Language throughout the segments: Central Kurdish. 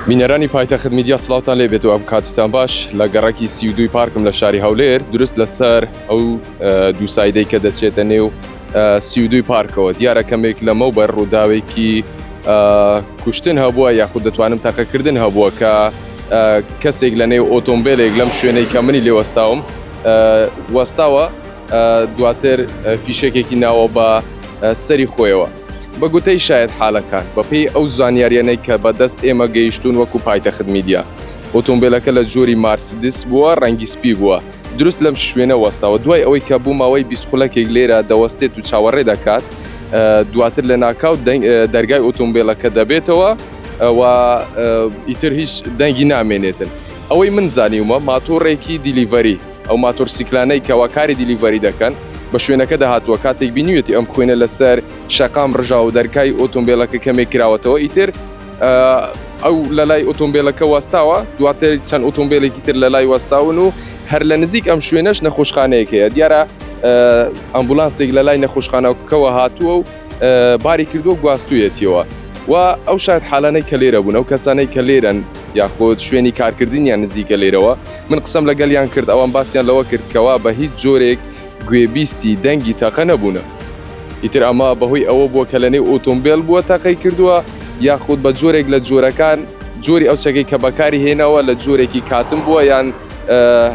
بینەرانی پایتەخت میدیا سڵاوتان لێ بێتەوە ئەم کاتتان باش لە گەڕێکی 32 پارکم لە شاری هەولێر دروست لەسەر ئەو دووسایدەی کە دەچێتە نێو 32 پارکەوە دیارە کەمێک لەمەوبەر ڕووداوێکی کوشتن هەبووە یاخود دەتوانم تەقەکردن هەبووە کە کەسێک لە نێو ئۆتۆمبیلێک لەم شوێنەی کە منی لێ وەستاوم وەستاوە دواتر فیشێکێکی ناوە بە سەری خۆیەوە بە گوتەی شاید حالەکان بەپێی ئەو زانیاریانەی کە بەدەست ئێمە گەیشتون وەکو پایتەخت میدیا ئۆتۆمبیلەکە لە جۆری مارسیدس بووە ڕەنگی سپی بووە دروست لەم شوێنە وەستاوە دوای ئەوەی کە بوو ماوەی 20 خولەکێک لێرە دەوەستێت و چاوەڕێ دەکات دواتر لە ناکاوت دەرگای ئۆتۆمبیلەکە دەبێتەوە و ئیتر هیچ دەنگی نامێنێتن ئەوەی من زانیومە ماتۆڕێکی دیلیڤەری ئەو ماتۆرسیکلانەی کەوا کاری دیلیڤەری دەکەن بە شوێنەکە داهاتوە کاتێک بینیوێتی ئەم خوێنە لەسەر شەقام ڕژا و دەرکای ئۆتۆمبیلەکە کەمێک کراوەتەوە ئیتر ئەو لە لای ئۆتۆمبیلەکە وەستاوە دواتر چەند ئۆتۆمبیلێکی تر لە لای وەستاون و هەر لە نزیک ئەم شوێنەش نەخۆشخانەیەک هەیە دیارە ئەمبولانسێک لە لای نەخۆشخانەکەەوە هاتووە و باری کردووە گواستوویەتیەوە و ئەو شاید حالانەی کە لێرە بوون ئەو کەسانەی کە لێرن یاخۆت شوێنی کارکردنیان نزیکە لێرەوە من قسەم لەگەڵیان کرد ئەوان باسییان لەوە کردکەوە بە هیچ جۆرێک گوێبیستی دەنگی تاقە نەبوونە ئیتر ئەمە بەهۆی ئەوە بووە کە لەنێو ئۆتۆمبیل بووە تاقەی کردووە یاخود بە جۆرێک لە جۆرەکان جۆری ئەو چەکەی کە بەکاری هێنەوە لە جۆرێکی کاتم بووە یان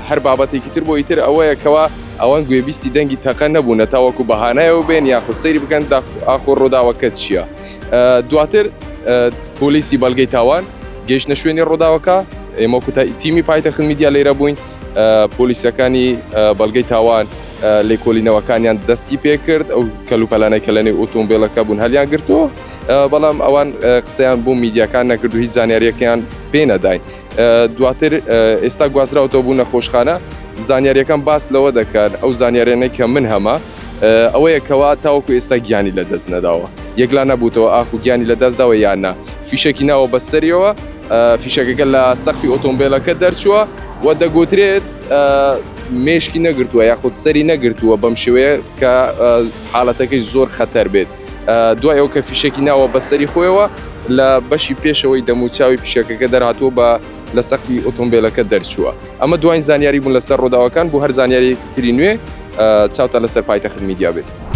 هەر بابەتێکی تر بۆ ئیتر ئەوەیەکەوە ئەوان گوێبیستی دەنگی تاقە نەبوونە تاوەکو بەهانایەوە بێن یاخود سەیری بکەن ئاخۆ ڕۆداوەکە چییە دواتر پۆلیسی بەڵگەی تاوان گەیشتە شوێنی ڕۆداوەکە ئێمە تیمی پایتەخت میدیا لێرە بووین پۆلیسەکانی بەڵگەی تاوان لێکۆلینەوەکانیان دەستی پێ کرد ئەو کەلوپەلانەی کە لەنێو ئۆتۆمبیلەکە بوون هەلیان گرتووە بەڵام ئەوان قسەیان بۆ میدیاکان نەکرد و هیچ زانیاریەکەیان پێ نەداین دواتر ئێستا گوازراوەوە بوو نەخۆشخانە زانیاریەکان باس لەوە دەکەن ئەو زانیاریانەی کە من هەمە ئەوەیەکەوە تاوەکو ئێستا گیانی لە دەست نەداوە یەکلا نەبووتەوە ئاخ و گیانی لە دەستداوە یاننا فیشێکی ناوە بەسەریەوە فیشەکەکە لە سەقفی ئۆتۆمبیلەکە دەرچووە و دەگوترێت مێشکی نەگرتووە یاخود سەری نەگرتووە بەم شێوەیە کە حاڵەتەکەی زۆر خەتەر بێت دوای ئەو کە فیشێکی ناوە بەسەری خۆیەوە لە بەشی پێشەوەی دەموچاوی فیشەکەکە دەرهاتووە بە لە سەقفی ئۆتۆمبیلەکە دەرچووە ئەمە دوای زانیاری بوون لەسەر ڕۆداوەکان بۆ هەر زانیارێکی تری نوێ چاوتە لەسەر پایتەخت میدیا بێت